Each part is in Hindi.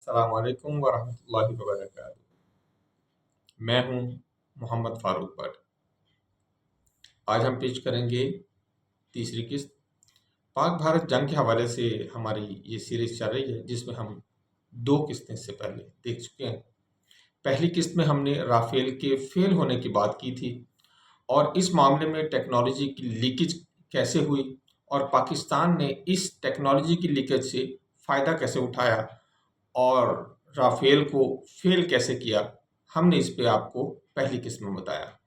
अस्सलाम वालेकुम वरहमतुल्लाहि वबरकातुहू। मैं हूं मोहम्मद फारूक भट्ट। आज हम पेश करेंगे तीसरी किस्त। पाक भारत जंग के हवाले से हमारी ये सीरीज चल रही है, जिसमें हम दो किस्तें इससे पहले देख चुके हैं। पहली किस्त में हमने राफेल के फेल होने की बात की थी और इस मामले में टेक्नोलॉजी की लीकेज कैसे हुई और पाकिस्तान ने इस टेक्नोलॉजी की लीकेज से फ़ायदा कैसे उठाया और राफेल को फेल कैसे किया, हमने इस पे आपको पहली किस्त में बताया।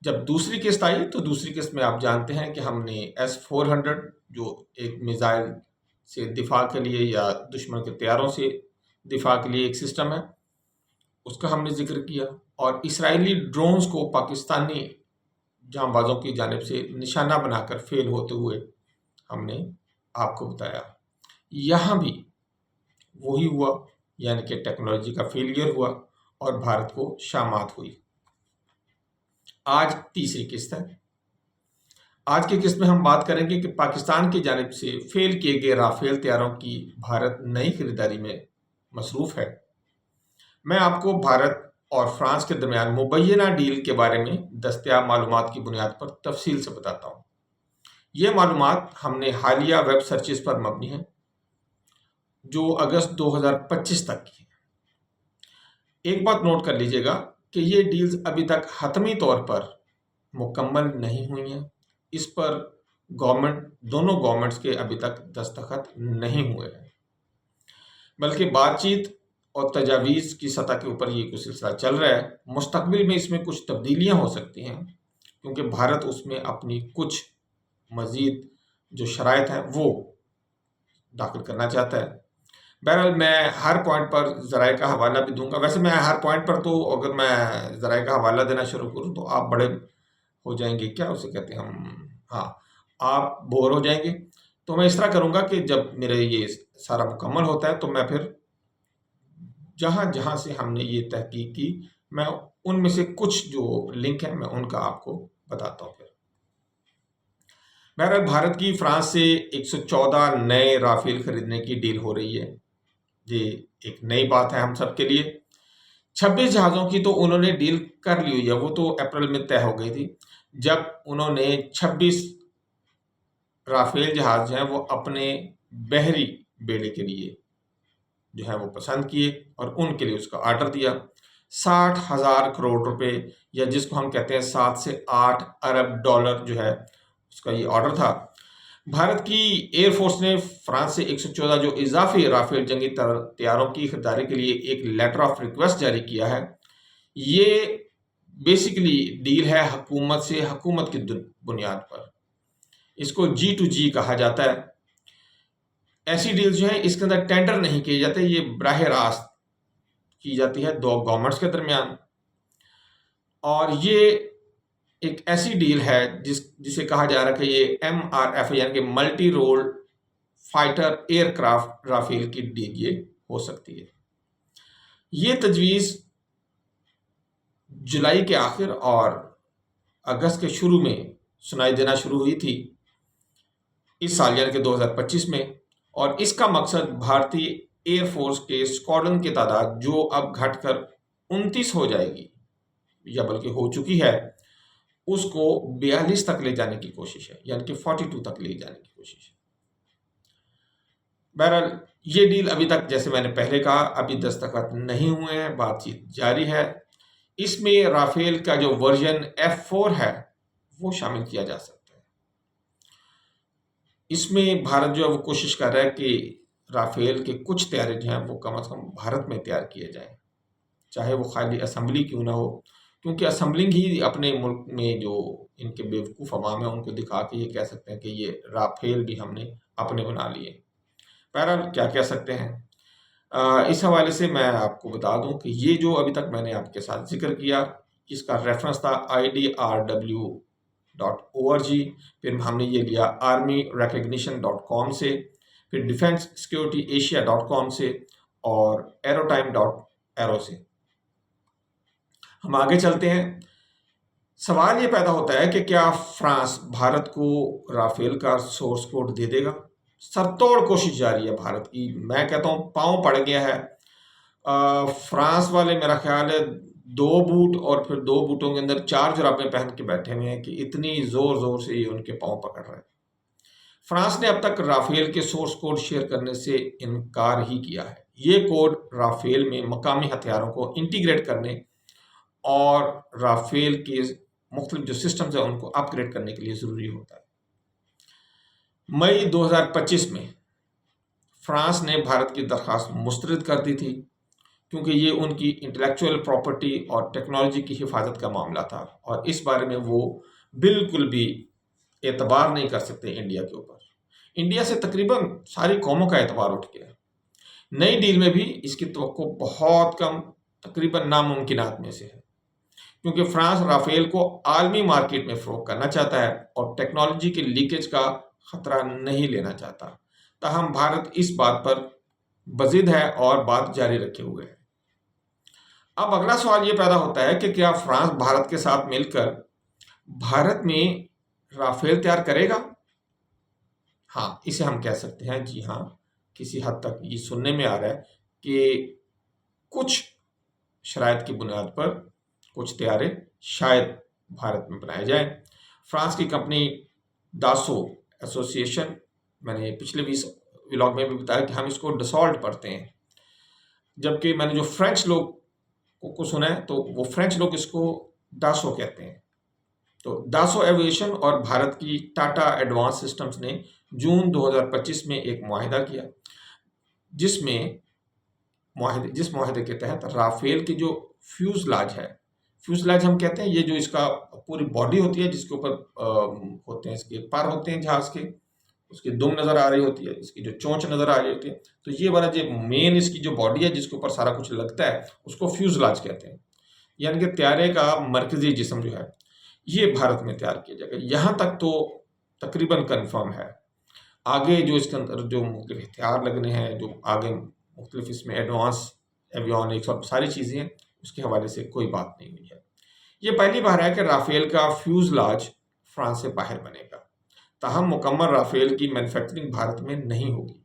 जब दूसरी किस्त आई तो दूसरी किस्त में आप जानते हैं कि हमने S-400 जो एक मिसाइल से दिफा के लिए या दुश्मन के तैयारों से दिफा के लिए एक सिस्टम है, उसका हमने जिक्र किया और इसराइली ड्रोन्स को पाकिस्तानी जांबाजों की जानिब से निशाना बनाकर फेल होते हुए हमने आपको बताया। यहाँ भी वही हुआ, यानी कि टेक्नोलॉजी का फेलियर हुआ और भारत को शामात हुई। आज तीसरी किस्त है। आज की किस्त में हम बात करेंगे कि पाकिस्तान की जानिब से फेल किए गए राफेल तैयारों की भारत नई खरीदारी में मसरूफ़ है। मैं आपको भारत और फ्रांस के दरमियान मुबैना डील के बारे में दस्तयाब मालूमात की बुनियाद पर तफसील से बताता हूँ। ये मालूमात हमने हालिया वेब सर्चेस पर मबनी है, जो अगस्त 2025 तक की है। एक बात नोट कर लीजिएगा कि ये डील्स अभी तक हतमी तौर पर मुकम्मल नहीं हुई हैं। इस पर दोनों गवर्नमेंट्स के अभी तक दस्तखत नहीं हुए हैं, बल्कि बातचीत और तजावीज़ की सतह के ऊपर ये कुछ सिलसिला चल रहा है। मुस्तकबिल में इसमें कुछ तब्दीलियां हो सकती हैं, क्योंकि भारत उसमें अपनी कुछ मज़ीद जो शराइत हैं वो दाखिल करना चाहता है। बहरहाल मैं हर पॉइंट पर ज़राए का हवाला भी दूंगा। वैसे मैं हर पॉइंट पर तो अगर मैं ज़राए का हवाला देना शुरू करूँ तो आप बड़े हो जाएंगे, क्या उसे कहते हैं हम, हाँ, आप बोर हो जाएंगे। तो मैं इस तरह करूँगा कि जब मेरे ये सारा मुकम्मल होता है तो मैं फिर जहाँ जहाँ से हमने ये तहकीक की, मैं उनमें से कुछ जो लिंक हैं मैं उनका आपको बताता हूँ। फिर बहरहाल भारत की फ्रांस से 114 नए राफेल खरीदने की डील हो रही है। ये एक नई बात है हम सब के लिए। 26 जहाज़ों की तो उन्होंने डील कर ली हुई है, वो तो अप्रैल में तय हो गई थी, जब उन्होंने 26 राफेल जहाज जो हैं वो अपने बहरी बेड़े के लिए जो है वो पसंद किए और उनके लिए उसका ऑर्डर दिया। 60,000 करोड़ रुपए, या जिसको हम कहते हैं 7 से 8 अरब डॉलर जो है उसका ये ऑर्डर था। भारत की एयरफोर्स ने फ्रांस से 114 जो इजाफी राफेल जंगी तैयारों की खरीदारी के लिए एक लेटर ऑफ रिक्वेस्ट जारी किया है। ये बेसिकली डील है हुकूमत से हुकूमत की बुनियाद पर। इसको G2G कहा जाता है। ऐसी डील जो है इसके अंदर टेंडर नहीं किए जाते, ये बराह रास्त की जाती है दो गवर्नमेंट्स के दरमियान। और ये एक ऐसी डील है जिसे कहा जा रहा है कि ये MRF यानी कि multi role fighter aircraft Rafale की डील ये हो सकती है। ये तजवीज़ जुलाई के आखिर और अगस्त के शुरू में सुनाई देना शुरू हुई थी इस साल, यानी कि 2025 में। और इसका मकसद भारतीय एयरफोर्स के स्क्वाड्रन की तादाद जो अब घटकर 29 हो जाएगी या बल्कि हो चुकी है, उसको 42 तक ले जाने की कोशिश है, यानी कि 42 तक ले जाने की कोशिश है। बहरहाल ये डील अभी तक, जैसे मैंने पहले कहा, अभी दस्तखत नहीं हुए हैं, बातचीत जारी है। इसमें राफेल का जो वर्जन F4 है वो शामिल किया जा सकता है। इसमें भारत जो है वो कोशिश कर रहा है कि राफेल के कुछ तैयारे जो हैं वो कम से कम भारत में तैयार किए जाएं, चाहे वो खाली असम्बली क्यों ना हो, क्योंकि असम्बलिंग ही अपने मुल्क में जो इनके बेवकूफ़ अवाम है उनको दिखा के ये कह सकते हैं कि ये राफेल भी हमने अपने बना लिए। बहरहाल क्या कह सकते हैं। इस हवाले से मैं आपको बता दूं कि ये जो अभी तक मैंने आपके साथ जिक्र किया, इसका रेफरेंस था idrw.org, फिर हमने ये लिया armyrecognition.com से, फिर defense-security-asia.com से और aerotime.aero से। हम आगे चलते हैं। सवाल ये पैदा होता है कि क्या फ्रांस भारत को राफेल का सोर्स कोड दे देगा। सरतोड़ कोशिश जारी है भारत की। मैं कहता हूँ पाँव पड़ गया है फ्रांस वाले मेरा ख्याल है 2 बूट और फिर 2 बूटों के अंदर 4 जुराबें पहन के बैठे हुए हैं कि इतनी जोर जोर से ये उनके पाँव पकड़ रहे हैं। फ्रांस ने अब तक राफेल के सोर्स कोड शेयर करने से इनकार ही किया है। ये कोड राफेल में मकामी हथियारों को इंटीग्रेट करने और राफेल के मुख्तलिफ जो सिस्टम्स हैं उनको अपग्रेड करने के लिए ज़रूरी होता है। मई 2025 में फ्रांस ने भारत की दरख्वास्त मुस्तरद कर दी थी क्योंकि ये उनकी इंटेलेक्चुअल प्रॉपर्टी और टेक्नोलॉजी की हिफाजत का मामला था और इस बारे में वो बिल्कुल भी एतबार नहीं कर सकते इंडिया के ऊपर। इंडिया से तकरीबन सारी कौमों का एतबार उठ गया। नई डील में भी इसकी तवक्को बहुत कम, तकरीबन नामुमकिनात में से है, क्योंकि फ्रांस राफेल को आलमी मार्केट में फ़रोग करना चाहता है और टेक्नोलॉजी के लीकेज का खतरा नहीं लेना चाहता। ताहम भारत इस बात पर बजिद है और बात जारी रखे हुए है। अब अगला सवाल ये पैदा होता है कि क्या फ्रांस भारत के साथ मिलकर भारत में राफेल तैयार करेगा? हाँ, इसे हम कह सकते हैं, जी हाँ, किसी हद तक ये सुनने में आ रहा है कि कुछ शराइत की बुनियाद पर कुछ तैयारे शायद भारत में बनाए जाए। फ्रांस की कंपनी दासो एसोसिएशन, मैंने पिछले 20 व्लॉग में भी बताया कि हम इसको डसॉल्ट पढ़ते हैं, जबकि मैंने जो फ्रेंच लोग को सुना है तो वो फ्रेंच लोग इसको दासो कहते हैं। तो दासो एविएशन और भारत की टाटा एडवांस सिस्टम्स ने जून 2025 में एक मुआहिदा किया जिस मुआहिदे के तहत राफेल की जो फ्यूजलाज हम कहते हैं, ये जो इसका पूरी बॉडी होती है जिसके ऊपर होते हैं, इसके पर होते हैं जहाज के, उसकी दुम नज़र आ रही होती है, इसकी जो चोंच नज़र आ रही होती है, तो ये वाला जो मेन इसकी जो बॉडी है जिसके ऊपर सारा कुछ लगता है उसको फ्यूजलाज कहते हैं। यानी कि त्यारे का मरकजी जिस्म जो है ये भारत में तैयार किया जाएगा। यहाँ तक तो तकरीबन कन्फर्म है। आगे जो इसके अंदर जो मुख्तलिफ हथियार लगने हैं, जो आगे मुख्तलिफ इसमें एडवांस एवियोनिक्स और सारी चीज़ें हैं, उसके हवाले से कोई बात नहीं हुई है। ये पहली बार है कि राफेल का फ्यूजलाज फ्रांस से बाहर बनेगा। ताहम मुकम्मल राफेल की मैन्युफैक्चरिंग भारत में नहीं होगी,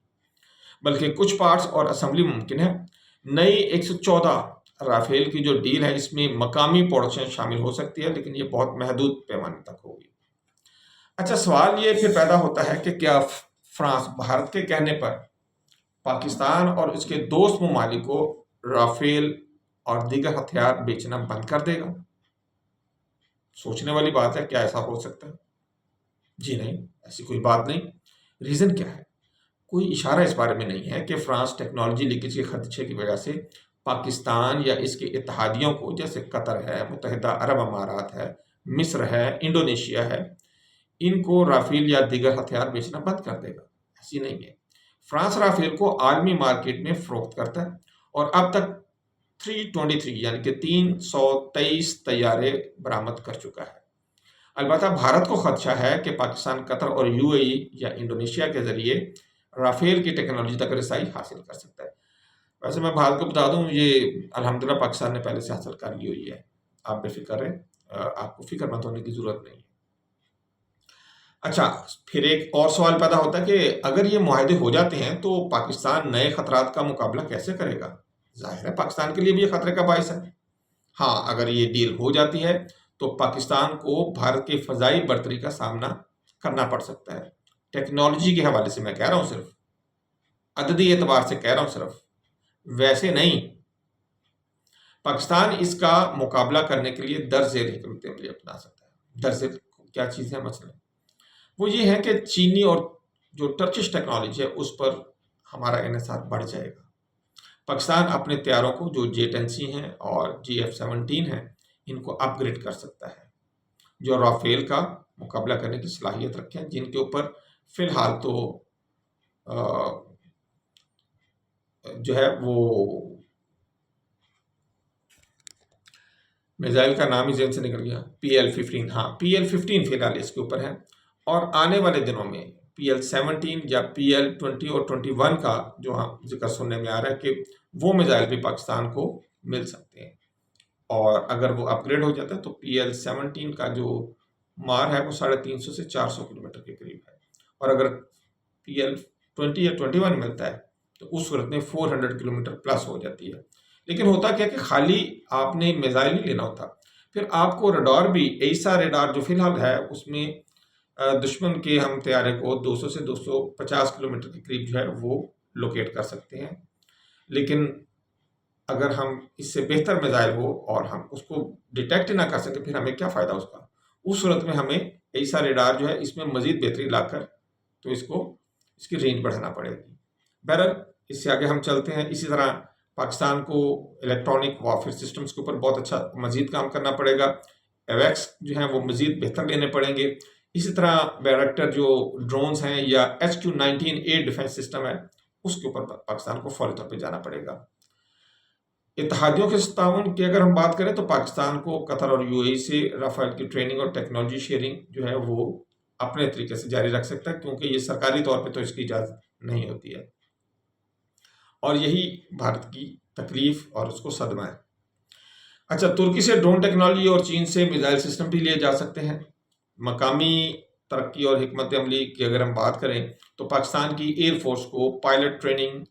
बल्कि कुछ पार्ट्स और असेंबली मुमकिन है। नई 114 राफेल की जो डील है इसमें मकामी प्रोडक्शन शामिल हो सकती है, लेकिन ये बहुत महदूद पैमाने तक होगी। अच्छा, सवाल ये फिर पैदा होता है कि क्या फ्रांस भारत के कहने पर पाकिस्तान और उसके दोस्त ममालिक को राफेल और दीगर हथियार बेचना बंद कर देगा? सोचने वाली बात है, क्या ऐसा हो सकता है? जी नहीं, ऐसी कोई बात नहीं। रीज़न क्या है? कोई इशारा इस बारे में नहीं है कि फ्रांस टेक्नोलॉजी लीकेज के खदशे की वजह से पाकिस्तान या इसके इत्तहादियों को, जैसे कतर है, मुत्तहिदा अरब अमारात है, मिस्र है, इंडोनेशिया है, इनको राफेल या दीगर हथियार बेचना बंद कर देगा। ऐसी नहीं है। फ्रांस राफेल को आलमी मार्केट में फ़रोख्त करता है और अब तक 323 यानी कि 323 तैयारे बरामद कर चुका है। अलबत्ता भारत को खदशा है कि पाकिस्तान, कतर और यूएई या इंडोनेशिया के ज़रिए राफेल की टेक्नोलॉजी तक रसाई हासिल कर सकता है। वैसे मैं भारत को बता दूं, ये अल्हम्दुलिल्लाह पाकिस्तान ने पहले से हासिल कर ली हुई है। आप बेफिक्र रहें, आपको फिक्रमंद होने की ज़रूरत नहीं है। अच्छा, फिर एक और सवाल पैदा होता है कि अगर ये मुआहदे हो जाते हैं तो पाकिस्तान नए खतरात का मुकाबला कैसे करेगा? जाहिर है पाकिस्तान के लिए भी ये खतरे का बायस है। हाँ, अगर ये डील हो जाती है तो पाकिस्तान को भारत के फ़ज़ाई बर्तरी का सामना करना पड़ सकता है। टेक्नोलॉजी के हवाले से मैं कह रहा हूँ, सिर्फ अददी एतबार से कह रहा हूँ, सिर्फ वैसे नहीं। पाकिस्तान इसका मुकाबला करने के लिए दरजेर हिकमत अमली अपना सकता है। दरजेर क्या चीज़ है? मसलन वो ये है कि चीनी और जो टर्किश टेक्नोलॉजी है उस पर हमारा इन्हिसार बढ़ जाएगा। पाकिस्तान अपने तैयारों को, जो J-10C हैं और GF-17 हैं, इनको अपग्रेड कर सकता है, जो राफेल का मुकाबला करने की सलाहियत रखें, जिनके ऊपर फ़िलहाल तो जो है वो मिसाइल का नाम ही ज़हन से निकल गया, PL-15, हाँ PL-15 फ़िलहाल इसके ऊपर है और आने वाले दिनों में PL-17 या PL-20 और 21 का जो हम जिक्र सुनने में आ रहा है कि वो मिसाइल भी पाकिस्तान को मिल सकते हैं। और अगर वो अपग्रेड हो जाता है तो PL-17 का जो मार है वो 350 से 400 किलोमीटर के करीब है, और अगर PL-20 या 21 मिलता है तो उस सूरत में 400 किलोमीटर प्लस हो जाती है। लेकिन होता क्या कि खाली आपने मिसाइल नहीं लेना होता, फिर आपको रडार भी, ऐसा रडार जो फिलहाल है उसमें दुश्मन के हम तैयारे को 200 से 250 किलोमीटर के करीब जो है वो लोकेट कर सकते हैं। लेकिन अगर हम इससे बेहतर मिसाइल हो और हम उसको डिटेक्ट ना कर सके, फिर हमें क्या फ़ायदा उसका। उस सूरत में हमें ऐसा रेडार जो है इसमें मज़ीद बेहतरी लाकर तो इसकी रेंज बढ़ाना पड़ेगी। बहरहाल इससे आगे हम चलते हैं। इसी तरह पाकिस्तान को इलेक्ट्रॉनिक वारफेयर सिस्टम्स के ऊपर बहुत अच्छा मज़ीद काम करना पड़ेगा। एवैक्स जो हैं वो मज़ीद बेहतर लेने पड़ेंगे। इसी तरह बैरक्टर जो ड्रोन्स हैं या HQ-19 एयर डिफेंस सिस्टम है उसके ऊपर पाकिस्तान को फौरी तौर पर जाना पड़ेगा। इत्तेहादियों के ताउन की अगर हम बात करें तो पाकिस्तान को कतर और UAE से राफेल की ट्रेनिंग और टेक्नोलॉजी शेयरिंग जो है वो अपने तरीके से जारी रख सकता है, क्योंकि ये सरकारी तौर पे तो इसकी इजाज़त नहीं होती है और यही भारत की तकलीफ और उसको सदमा है। अच्छा, तुर्की से ड्रोन टेक्नोलॉजी और चीन से मिसाइल सिस्टम भी लिए जा सकते हैं। मकामी तरक्की और हिकमत अमली की अगर हम बात करें तो पाकिस्तान की एयरफोर्स को पायलट ट्रेनिंग,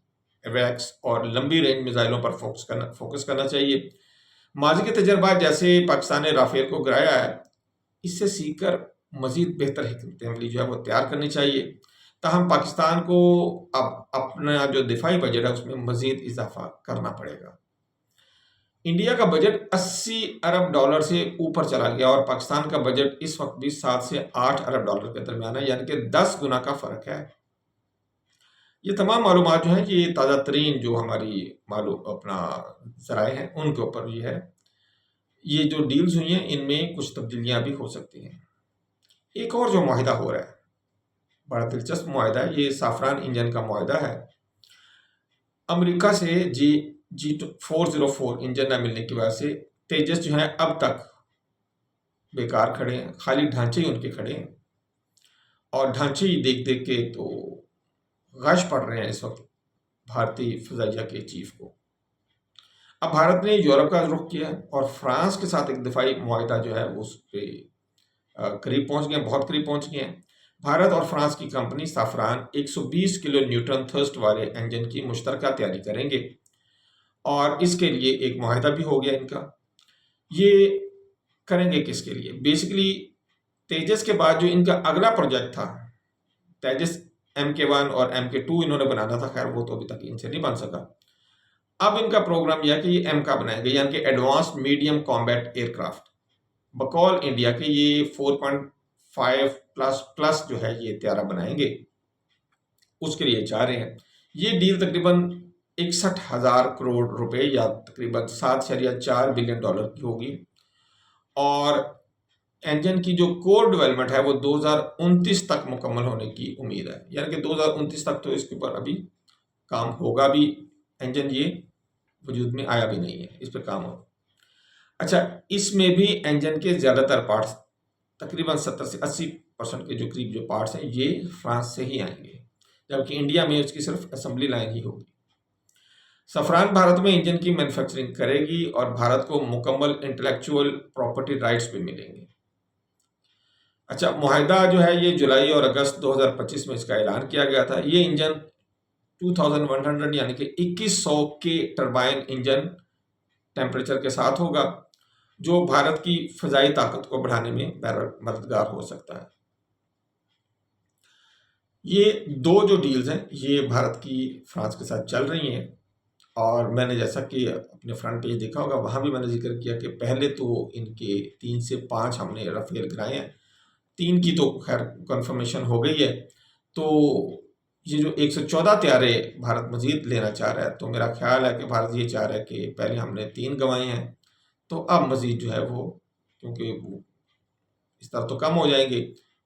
एवैक्स और लंबी रेंज मिसाइलों पर फोकस करना चाहिए। माजी के तजर्बा जैसे पाकिस्तान ने राफेल को गिराया है, इससे सीखकर मजीद बेहतर हिकमत अमली जो है वो तैयार करनी चाहिए। ताहम पाकिस्तान को अब अपना जो दिफाई बजट है उसमें मजीद इजाफा करना पड़ेगा। इंडिया का बजट 80 अरब डॉलर से ऊपर चला गया और पाकिस्तान का बजट इस वक्त भी 7 से 8 अरब डॉलर के दरमियान है, यानी कि 10 गुना का फ़र्क है। ये तमाम मालूमात जो हैं ये ताज़ा तरीन जो हमारी मालूम अपना ज़राए हैं उनके ऊपर भी है। ये जो डील्स हुई हैं इनमें कुछ तब्दीलियाँ भी हो सकती हैं। एक और जो मुआहिदा हो रहा है, बड़ा दिलचस्प मुआहिदा है, ये साफरान इंजन का मुआहिदा है। अमेरिका से G404 इंजन न मिलने की वजह से तेजस जो है अब तक बेकार खड़े हैं, खाली ढांचे ही उनके खड़े हैं और ढांचे ही देख देख के तो गश पड़ रहे हैं इस वक्त भारतीय फ़िज़ाइया के चीफ को। अब भारत ने यूरोप का रुख किया और फ्रांस के साथ एक दिफाई मुआहिदा जो है उस पर करीब पहुंच गए, बहुत करीब पहुंच गए हैं। भारत और फ्रांस की company Safran 120 kilo newton thrust वाले इंजन की मुश्तरका तैयारी करेंगे और इसके लिए एक मुआहिदा भी हो गया इनका। ये करेंगे किसके लिए? बेसिकली तेजस के बाद जो इनका अगला प्रोजेक्ट था, तेजस MK1 और MK2 इन्होंने बनाना था, खैर वो तो अभी तक इनसे नहीं बन सका। अब इनका प्रोग्राम यह है कि ये MK बनाएंगे, यानी कि एडवांस्ड मीडियम कॉम्बैट एयरक्राफ्ट। बकौल इंडिया के ये 4.5 प्लस जो है ये तैयारा बनाएंगे, उसके लिए जा रहे हैं। ये डील तकरीबन 61,000 करोड़ रुपए या तकरीबन 7.4 बिलियन डॉलर की होगी और इंजन की जो कोर डेवलपमेंट है वो 2029 तक मुकम्मल होने की उम्मीद है, यानी कि 2029 तक तो इसके ऊपर अभी काम होगा भी। इंजन ये वजूद में आया भी नहीं है, इस पर काम हो। अच्छा, इसमें भी इंजन के ज़्यादातर पार्ट्स तकरीबन 70 से 80% के जो करीब जो पार्ट्स हैं ये फ्रांस से ही आएंगे, जबकि इंडिया में उसकी सिर्फ असेंबली लाइन ही होगी। सफरान भारत में इंजन की मैन्युफैक्चरिंग करेगी और भारत को मुकम्मल इंटेलेक्चुअल प्रॉपर्टी राइट्स भी मिलेंगे। अच्छा, मुआहिदा जो है ये जुलाई और अगस्त 2025 में इसका ऐलान किया गया था। ये इंजन 2100 यानी कि 2100 के टरबाइन इंजन टेम्परेचर के साथ होगा, जो भारत की फ़िज़ाई ताकत को बढ़ाने में मददगार हो सकता है। ये दो जो डील्स हैं ये भारत की फ्रांस के साथ चल रही हैं और मैंने जैसा कि अपने फ्रंट पेज देखा होगा वहाँ भी मैंने जिक्र किया कि पहले तो इनके 3 से 5 हमने राफेल गिराए हैं, 3 की तो खैर कंफर्मेशन हो गई है। तो ये जो 114 तैयारे भारत मजीद लेना चाह रहा है, तो मेरा ख्याल है कि भारत ये चाह रहा है कि पहले हमने 3 गंवाए हैं तो अब मजीद जो है वो, क्योंकि वो इस तरह तो कम हो जाएंगे,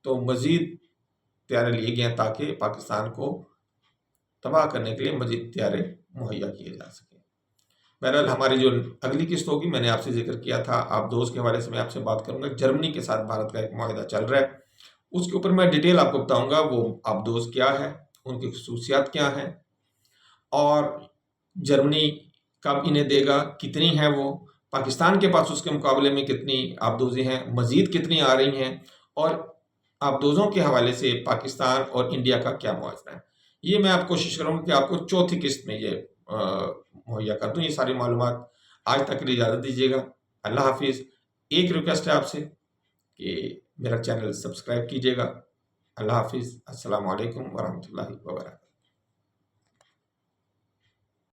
तो मजीद तैयारे लिए गए हैं ताकि पाकिस्तान को तबाह करने के लिए मजीद तैयारे मुहैया किए जा सकें। बहरहाल हमारी जो अगली किस्त होगी, मैंने आपसे जिक्र किया था, आप दोस्त के हवाले से मैं आपसे बात करूंगा। जर्मनी के साथ भारत का एक मुआहिदा चल रहा है, उसके ऊपर मैं डिटेल आपको बताऊंगा वो आप दोस्त क्या है, उनकी खसूसियात क्या हैं और जर्मनी कब इन्हें देगा, कितनी है वो, पाकिस्तान के पास उसके मुकाबले में कितनी आबदोज़ी हैं, मज़ीद कितनी आ रही हैं और आबदोज़ों के हवाले से पाकिस्तान और इंडिया का क्या मुआवजा है। ये मैं आप कोशिश करूँगा कि आपको चौथी किस्त में ये मुहैया कर दूँ ये सारी मालूमात। आज तक के लिए इजाज़त दीजिएगा। अल्लाह हाफ़िज़। एक रिक्वेस्ट है आपसे कि मेरा चैनल सब्सक्राइब कीजिएगा। अल्लाह हाफ़िज़। अस्सलामु अलैकुम वरहमतुल्लाहि वबरकातुहू।